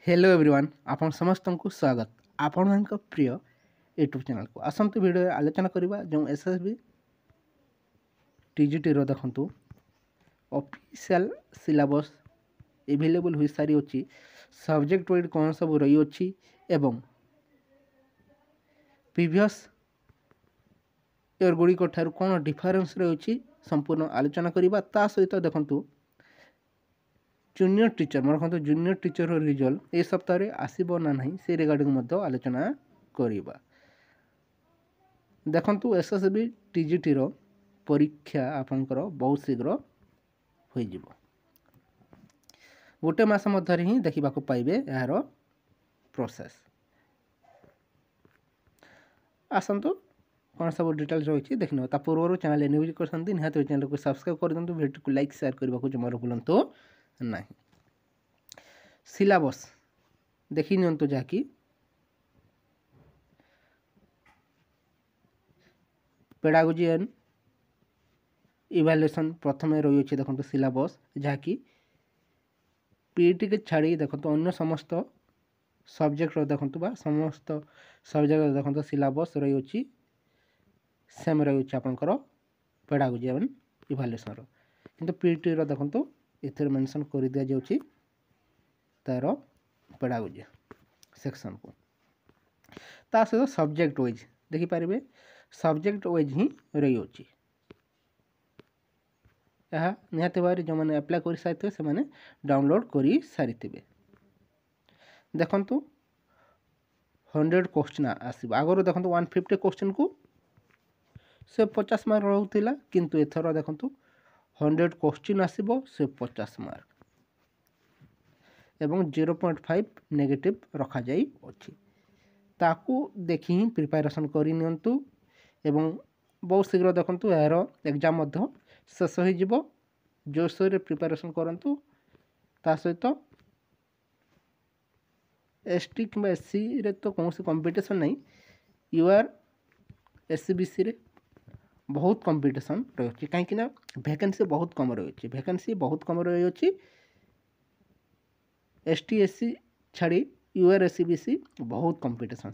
Hello everyone आपण समस्त को स्वागत आपण प्रिय यूट्यूब चैनल को आसंतु वीडियो आलोचना करबा जो एसएसबी टीजीटी रो देखंतु ऑफिशियल सिलेबस अवेलेबल हो सारी अछि सब्जेक्ट वाइज कौन सब रही अछि एवं प्रीवियस ईयर गुडी को ठार कौन डिफरेंस रही अछि संपूर्ण आलोचना करबा ता सहित देखंतु जूनियर टीचर मोर कहते जूनियर टीचर रिजल्ट ए सप्ताह आसब ना नहीं से रिगार्डिंग आलोचना करवा देखंतु एसएसबी टीजीटी रो परीक्षा आपनकर बहुत शीघ्र हो गोटे मास मध्य ही देखा पाइबे यार प्रोसेस आसतु कौन सब डिटेल्स रही देखने पूर्व चैनल न्यूज कर निहत चैनल को सब्सक्राइब कर दिंतु वीडियो को लाइक शेयर करने को जमार भूलु ना सिलेबस देखी नियंतु जहाँकि पेडागोजी एंड इवैल्यूएशन प्रथम रही है देखो सिलेबस जहाँकि पीईटी के छाड़ी देखो अन्य समस्त सब्जेक्ट देखो समस्त सब्जेक्ट देखो सिलेबस रही है सेम रही है आपंकर पेडागोजी एंड इवैल्यूएशन किंतु पीईटी देखो इधर मेंशन कर दि जाऊँगी तार पेडागोजी सेक्शन को ता सहित सब्जेक्ट वाइज देखिपारे सब्जेक्ट वाइज ही रही होची यह निहत भाव जो मैंने अप्लाई कर सारी से मैंने डाउनलोड कर सारी देखंतु 100 क्वेश्चन आसब आगर देखो 150 क्वेश्चन को से 50 मार्क रोला किंतु एथर देखंतु 100 क्वेश्चन आसब से 50 मार्क एवं 0.5 नेगेटिव रखा जाई अछि ताकू देखि ही प्रिपरेशन करि नियंतु एवं बहुत शीघ्र देखंतु यार एग्जाम मध्य शेष हो जिवो जोशों रे प्रिपरेशन करंतु ता सहित एसटी कि एससी रे तो कौन से कंपटीशन नहीं यूआर एससीबीसी रे बहुत कंपटीशन रही कहीं वैकेंसी बहुत कम रही वैकेंसी बहुत कम रही एसटी एससी छाड़ी यूआर एससीबीसी बहुत कंपटीशन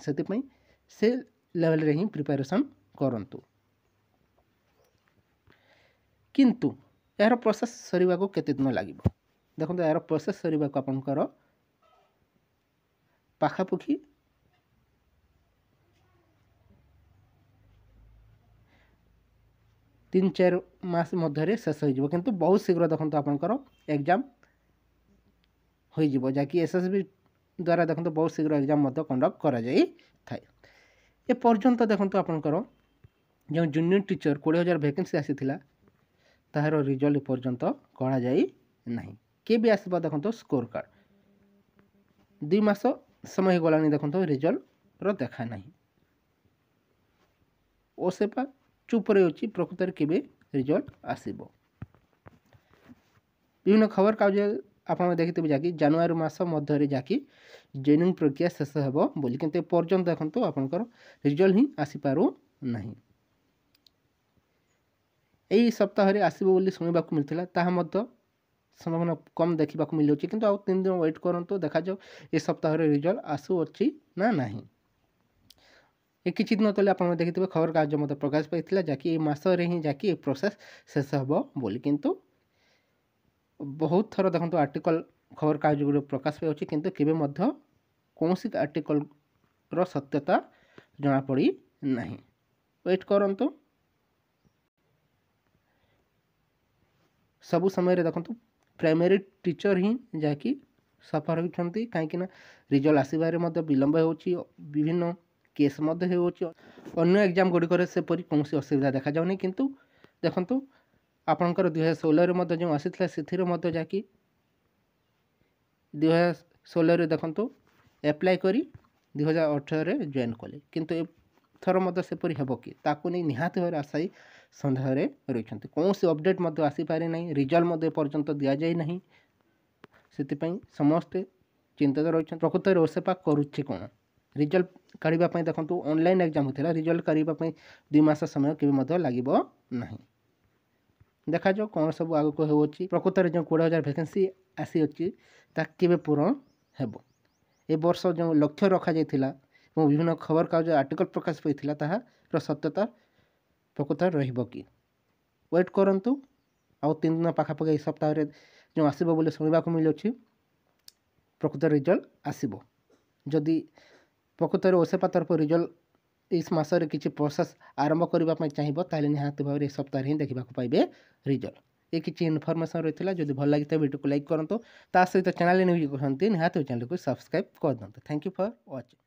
से लेवल रे ही प्रिपरेशन करंतु किंतु यार प्रोसेस सरीबा को केते दिन लागिब देखो यार प्रोसेस सरीबा को आपनकर पाखापुखी 3-4 मास मध्य शेष हो किंतु बहुत शीघ्र देखो आपनकर एग्जाम हो जहाँकि एसएसबी द्वारा देखो बहुत शीघ्र एग्जाम कंडक्ट करा जाई थाए ए पर्यंत देखो आपनकर जो जूनियर टीचर 20,000 वैकेंसी आसी तार रिजल्ट पर्यंत करा जाई नहीं के भी आसबा देखो स्कोर कार्ड 2 मास समय गलानी देखो रिजल्ट रो देखा नहीं ओसेपा चुप रही प्रकृत के रिजल्ट आसब विभिन्न खबर कागज आप देखते जहाँकि जनवरी मास मध्य जहाँकि जॉइनिंग प्रक्रिया शेष हो बोली किंतु पर्यंत देखो आपंकर रिजल्ट ही आसीपारू नहीं यही सप्ताह आसब बोली शुणा मिलता संभावना कम देखा मिलूँ किंतु आउ 3 दिन वेट करूँ देखा जाओ ये सप्ताह रिजल्ट आसुच्छी ना नहीं ये किसी दिन तले आप देखिए खबर कागज मत प्रकाश पाई जहाँकि मसरे ही जहाँकि प्रोसेस शेष हो बोली किंतु बहुत थर देखो आर्टिकल खबर कागज गुड़ प्रकाश पाई किंतु केबे मध्य कौन सी आर्टिकल रो सत्यता जना पड़ी नहीं वेट करंतु सबु समय देखो प्राइमरी टीचर ही जहाँकि सफर होती कहीं रिजल्ट आसबार विलंब हो विभिन्न केस अन्य एग्जाम गुड़िक सेपरी कौन असुविधा देखा जाऊनी किंतु देखंतु आपंकर 2016 जो आसीथिला सेथिरे जहाँकि 2016 देखंतु एप्लाई करी 2018 जॉइन कले किंतु एथर सेपरी हेब कि ताकू नहीं निहाती भाव आशायी सन्देह रही कौन सी अपडेट आसीपारे ना रिजल्ट पर्यंत दि जाए ना से समस्ते चिंतित रही प्रकृत में ओसेपा करुच्छे कौन रिजल्ट काढ़ापी देखो ऑनलाइन एग्जाम होता रिजल्ट काढ़ापी 2 मास समय के लगे ना देखा जाओ कौन सब आगे को प्रकृत में जो 20,000 वैकेंसी आसी अच्छी पूरण हेब ए वर्ष जो लक्ष्य रखा जाइथिला ଏବଂ ବିଭିନ୍ନ ଖବରକାଗଜ ଆର୍ଟିକଲ ପ୍ରକାଶ ପାଇଥିଲା ତାହାର ସତ୍ୟତା ପ୍ରକୃତ ରହିବ କି ୱେଟ୍ କରନ୍ତୁ। ଆଉ 3 ଦିନ ପାଖାପାଖି ଏହି ସପ୍ତାହରେ ଯେଉଁ ଆସିବ ବୋଲି ଶୁଣିବାକୁ ମିଳୁଛି ପ୍ରକୃତ ରିଜଲ୍ଟ ଆସିବ। ଯଦି ପ୍ରକୃତରେ ଓସେପା ତରଫ ରିଜଲ୍ଟ ଏଇ ମାସରେ କିଛି ପ୍ରୋସେସ୍ ଆରମ୍ଭ କରିବା ପାଇଁ ଚାହିଁବ ତାହେଲେ ନିହାତି ଭାବରେ ଏହି ସପ୍ତାହରେ ହିଁ ଦେଖିବାକୁ ପାଇବେ ରିଜଲ୍ଟ। ଏ କିଛି ଇନଫର୍ମେସନ୍ ରହିଥିଲା। ଯଦି ଭଲ ଲାଗିଥାଏ ଭିଡ଼ିଓକୁ ଲାଇକ୍ କରନ୍ତୁ। ତା ସହିତ ଚ୍ୟାନେଲ୍ ନ୍ୟୁଜ୍ କରନ୍ତି ନିହାତି ଚ୍ୟାନେଲକୁ ସବସ୍କ୍ରାଇବ୍ କରିଦିଅନ୍ତୁ। Thank you for watching.